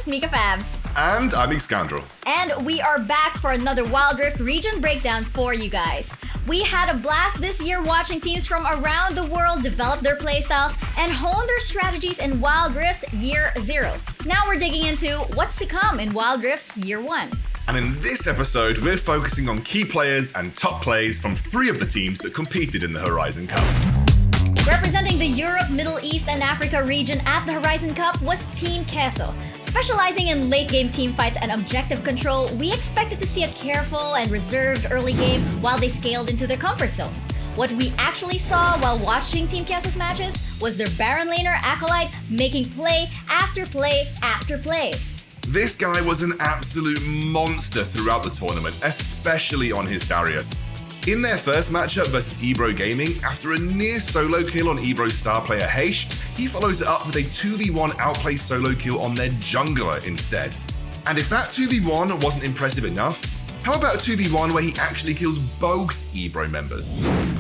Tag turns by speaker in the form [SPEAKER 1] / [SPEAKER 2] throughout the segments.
[SPEAKER 1] MikaFabs.
[SPEAKER 2] And I'm Excoundrel.
[SPEAKER 1] And we are back for another Wild Rift region breakdown for you guys. We had a blast this year watching teams from around the world develop their playstyles and hone their strategies in Wild Rift's Year 0. Now we're digging into what's to come in Wild Rift's Year 1.
[SPEAKER 2] And in this episode, we're focusing on key players and top plays from 3 of the teams that competed in the Huraian Cup.
[SPEAKER 1] Representing the Europe, Middle East, and Africa region at the Huraian Cup was Team Queso. Specializing in late-game teamfights and objective control, we expected to see a careful and reserved early game while they scaled into their comfort zone. What we actually saw while watching Team Queso's matches was their Baron laner Acolyte making play after play after play.
[SPEAKER 2] This guy was an absolute monster throughout the tournament, especially on his Darius. In their first matchup versus Ebro Gaming, after a near solo kill on Ebro's star player Heish, he follows it up with a 2v1 outplay solo kill on their jungler instead. And if that 2v1 wasn't impressive enough, how about a 2v1 where he actually kills both Ebro members?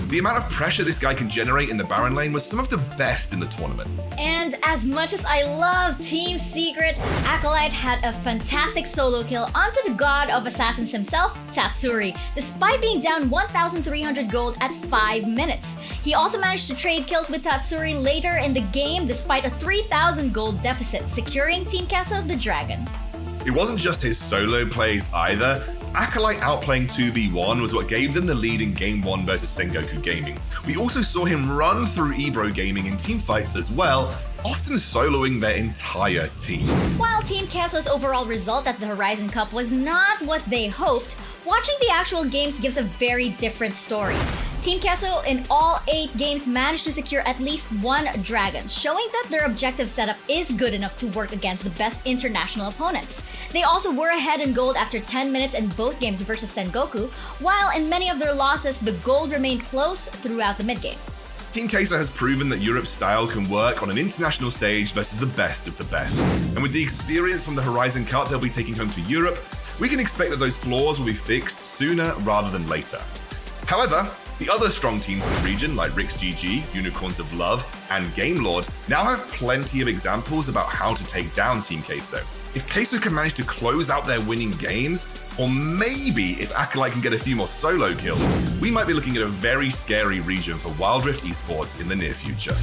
[SPEAKER 2] The amount of pressure this guy can generate in the Baron lane was some of the best in the tournament.
[SPEAKER 1] And as much as I love Team Secret, Acolyte had a fantastic solo kill onto the god of assassins himself, Tatsuri, despite being down 1,300 gold at 5 minutes. He also managed to trade kills with Tatsuri later in the game despite a 3,000 gold deficit, securing Team Queso the dragon.
[SPEAKER 2] It wasn't just his solo plays either. Acolyte outplaying 2v1 was what gave them the lead in Game 1 versus Sengoku Gaming. We also saw him run through Ebro Gaming in teamfights as well, often soloing their entire team.
[SPEAKER 1] While Team Queso's overall result at the Huraian Cup was not what they hoped, watching the actual games gives a very different story. Team Queso in all 8 games managed to secure at least 1 dragon, showing that their objective setup is good enough to work against the best international opponents. They also were ahead in gold after 10 minutes in both games versus Sengoku, while in many of their losses, the gold remained close throughout the mid-game.
[SPEAKER 2] Team Queso has proven that Europe's style can work on an international stage versus the best of the best. And with the experience from the Huraian Cup they'll be taking home to Europe, we can expect that those flaws will be fixed sooner rather than later. However, the other strong teams in the region, like Rix GG, Unicorns of Love, and Gamelord, now have plenty of examples about how to take down Team Queso. If Queso can manage to close out their winning games, or maybe if Acolyte can get a few more solo kills, we might be looking at a very scary region for Wild Rift esports in the near future.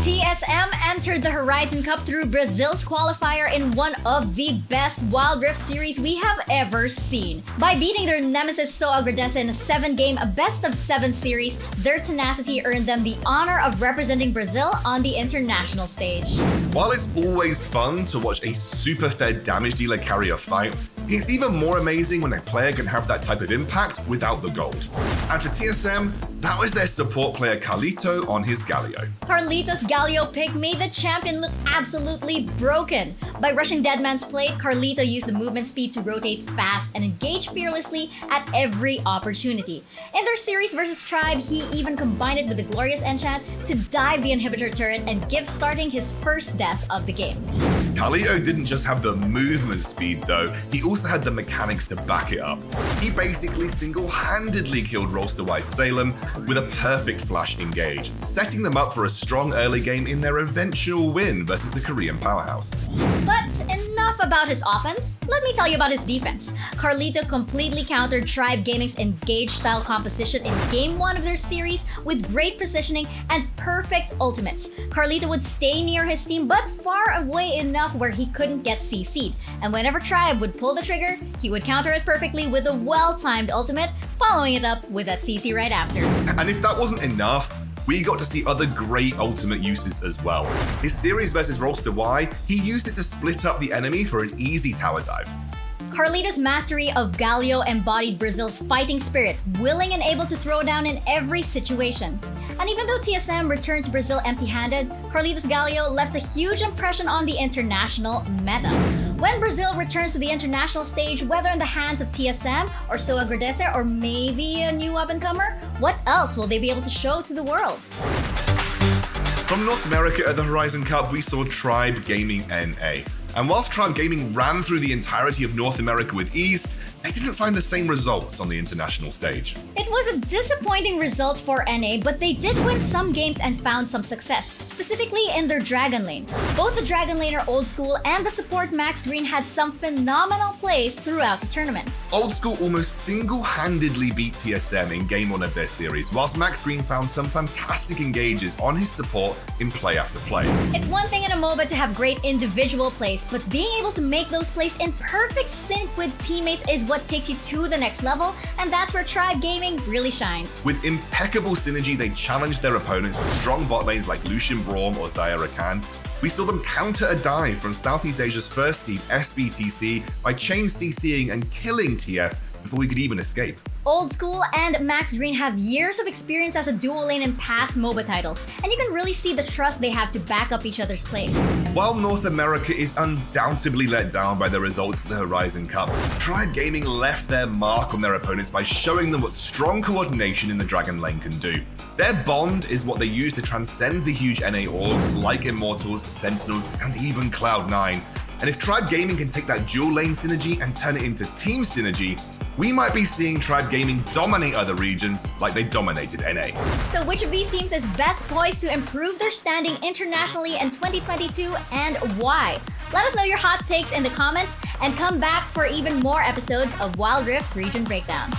[SPEAKER 1] TSM entered the Huraian Cup through Brazil's qualifier in one of the best Wild Rift series we have ever seen. By beating their nemesis So Agradece in a 7-game best-of-7 series, their tenacity earned them the honor of representing Brazil on the international stage.
[SPEAKER 2] While it's always fun to watch a super fed damage dealer carry a fight, it's even more amazing when a player can have that type of impact without the gold. And for TSM, that was their support player Carlito on his Galio.
[SPEAKER 1] Carlito's Galio pick made the champion look absolutely broken. By rushing Deadman's Plate, Carlito used the movement speed to rotate fast and engage fearlessly at every opportunity. In their series versus Tribe, he even combined it with the Glorious Enchant to dive the inhibitor turret and give starting his first death of the game.
[SPEAKER 2] Carlito didn't just have the movement speed though, he also had the mechanics to back it up. He basically single-handedly killed Rolsterwise Salem with a perfect flash engage, setting them up for a strong early game in their eventual win versus the Korean powerhouse.
[SPEAKER 1] But enough about his offense, let me tell you about his defense. Carlito completely countered Tribe Gaming's engage-style composition in Game 1 of their series with great positioning and perfect ultimates. Carlito would stay near his team but far away enough where he couldn't get CC'd, and whenever Tribe would pull the trigger, he would counter it perfectly with a well-timed ultimate, following it up with that CC right after.
[SPEAKER 2] And if that wasn't enough, we got to see other great ultimate uses as well. His series versus Rolster Y, he used it to split up the enemy for an easy tower dive.
[SPEAKER 1] Carlito's mastery of Galio embodied Brazil's fighting spirit, willing and able to throw down in every situation. And even though TSM returned to Brazil empty-handed, Carlito's Galio left a huge impression on the international meta. When Brazil returns to the international stage, whether in the hands of TSM or So Agradece or maybe a new up-and-comer, what else will they be able to show to the world?
[SPEAKER 2] From North America at the Huraian Cup, we saw Tribe Gaming NA. And whilst Tribe Gaming ran through the entirety of North America with ease, they didn't find the same results on the international stage.
[SPEAKER 1] It was a disappointing result for NA, but they did win some games and found some success, specifically in their Dragon Lane. Both the Dragon Laner Old School and the support Max Green had some phenomenal plays throughout the tournament.
[SPEAKER 2] Old School almost single-handedly beat TSM in Game 1 of their series, whilst Max Green found some fantastic engages on his support in play after play.
[SPEAKER 1] It's one thing in a MOBA to have great individual plays, but being able to make those plays in perfect sync with teammates is what takes you to the next level, and that's where Tribe Gaming really shined.
[SPEAKER 2] With impeccable synergy, they challenged their opponents with strong bot lanes like Lucian Braum or Zaya Rakan. We saw them counter a dive from Southeast Asia's first team, SBTC, by chain CCing and killing TF before we could even escape.
[SPEAKER 1] Old School and Max Green have years of experience as a dual lane in past MOBA titles, and you can really see the trust they have to back up each other's plays.
[SPEAKER 2] While North America is undoubtedly let down by the results of the Huraian Cup, Tribe Gaming left their mark on their opponents by showing them what strong coordination in the Dragon Lane can do. Their bond is what they use to transcend the huge NA orgs like Immortals, Sentinels, and even Cloud9. And if Tribe Gaming can take that dual lane synergy and turn it into team synergy, we might be seeing Tribe Gaming dominate other regions like they dominated NA.
[SPEAKER 1] So which of these teams is best poised to improve their standing internationally in 2022 and why? Let us know your hot takes in the comments and come back for even more episodes of Wild Rift Region Breakdown.